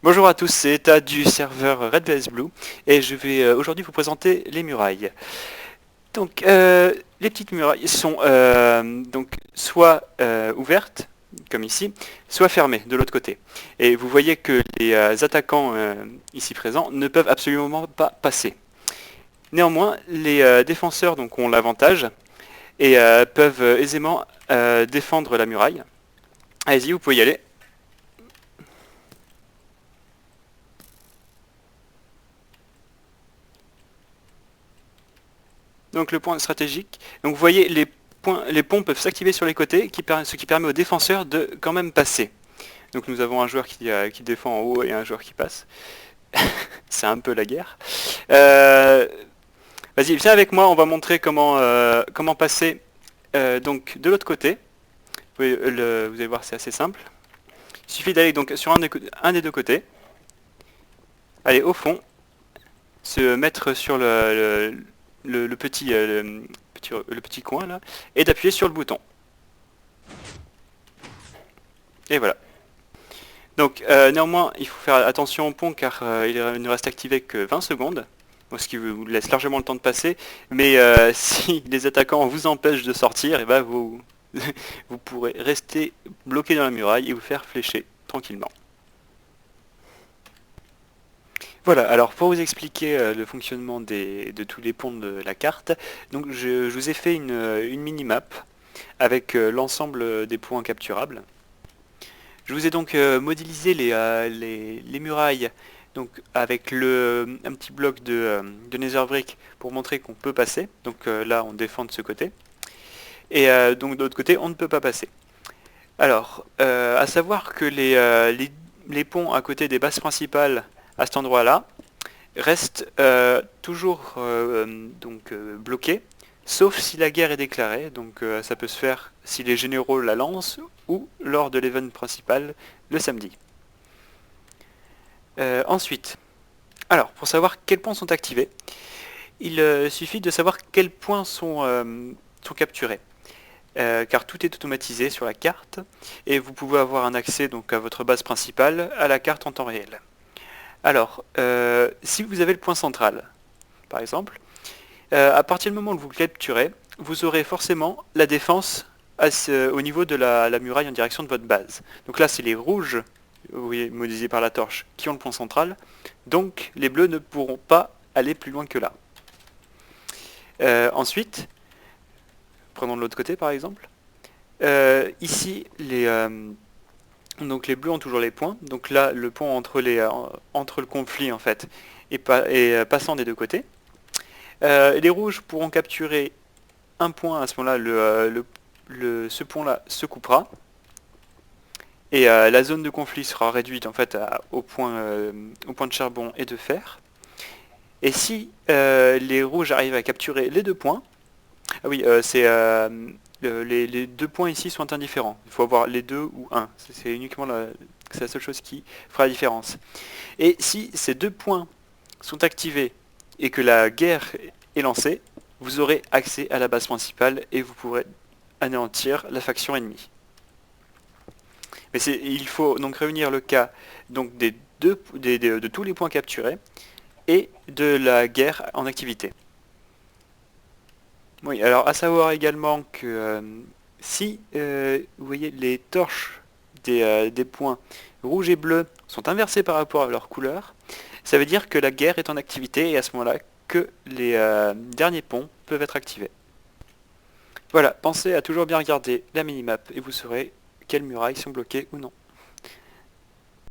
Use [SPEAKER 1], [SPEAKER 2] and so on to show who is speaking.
[SPEAKER 1] Bonjour à tous, c'est Eta du serveur Red vs Blue et je vais aujourd'hui vous présenter les murailles. Donc les petites murailles sont donc soit ouvertes comme ici, soit fermées de l'autre côté. Et vous voyez que les attaquants ici présents ne peuvent absolument pas passer. Néanmoins, les défenseurs donc ont l'avantage et peuvent aisément défendre la muraille. Allez-y, vous pouvez y aller. Donc le point stratégique. Donc vous voyez les ponts peuvent s'activer sur les côtés, ce qui permet aux défenseurs de quand même passer. Donc nous avons un joueur qui défend en haut et un joueur qui passe. C'est un peu la guerre. Euh, Vas-y, viens avec moi, on va montrer comment passer donc de l'autre côté. Vous allez voir, c'est assez simple. Il suffit d'aller donc sur un des deux côtés, aller au fond, se mettre sur le le petit coin là, et d'appuyer sur le bouton. Et voilà. Donc néanmoins, il faut faire attention au pont car il ne reste activé que 20 secondes, ce qui vous laisse largement le temps de passer. Mais si les attaquants vous empêchent de sortir, et ben vous pourrez rester bloqué dans la muraille et vous faire flécher tranquillement. Voilà, alors pour vous expliquer le fonctionnement de tous les ponts de la carte, donc je vous ai fait une mini-map avec l'ensemble des points capturables. Je vous ai donc modélisé les murailles donc avec un petit bloc de nether brick pour montrer qu'on peut passer. Donc là on défend de ce côté. Et donc de l'autre côté on ne peut pas passer. Alors, à savoir que les ponts à côté des bases principales à cet endroit-là restent toujours bloqués, sauf si la guerre est déclarée. Donc ça peut se faire si les généraux la lancent ou lors de l'event principal le samedi. Ensuite, alors pour savoir quels points sont activés, il suffit de savoir quels points sont capturés. Car tout est automatisé sur la carte et vous pouvez avoir un accès donc à votre base principale à la carte en temps réel. Alors, si vous avez le point central, par exemple, à partir du moment où vous le capturez, vous aurez forcément la défense au niveau de la muraille en direction de votre base. Donc là, c'est les rouges, vous voyez, modélisés par la torche, qui ont le point central. Donc, les bleus ne pourront pas aller plus loin que là. Ensuite, prenons de l'autre côté, par exemple. Ici, donc les bleus ont toujours les points. Donc là, le pont entre le conflit, en fait, est passant des deux côtés. Les rouges pourront capturer un point, à ce moment-là, ce pont-là se coupera. Et la zone de conflit sera réduite en fait au point de charbon et de fer. Et si les rouges arrivent à capturer les deux points, ah oui, les deux points ici sont indifférents. Il faut avoir les deux ou un. C'est uniquement c'est la seule chose qui fera la différence. Et si ces deux points sont activés et que la guerre est lancée, vous aurez accès à la base principale et vous pourrez anéantir la faction ennemie. Mais il faut donc réunir le cas donc de tous les points capturés et de la guerre en activité. Oui, alors à savoir également que si vous voyez les torches des points rouges et bleus sont inversées par rapport à leur couleur, ça veut dire que la guerre est en activité et à ce moment-là que les derniers ponts peuvent être activés. Voilà, pensez à toujours bien regarder la minimap et vous saurez quelles murailles sont bloquées ou non.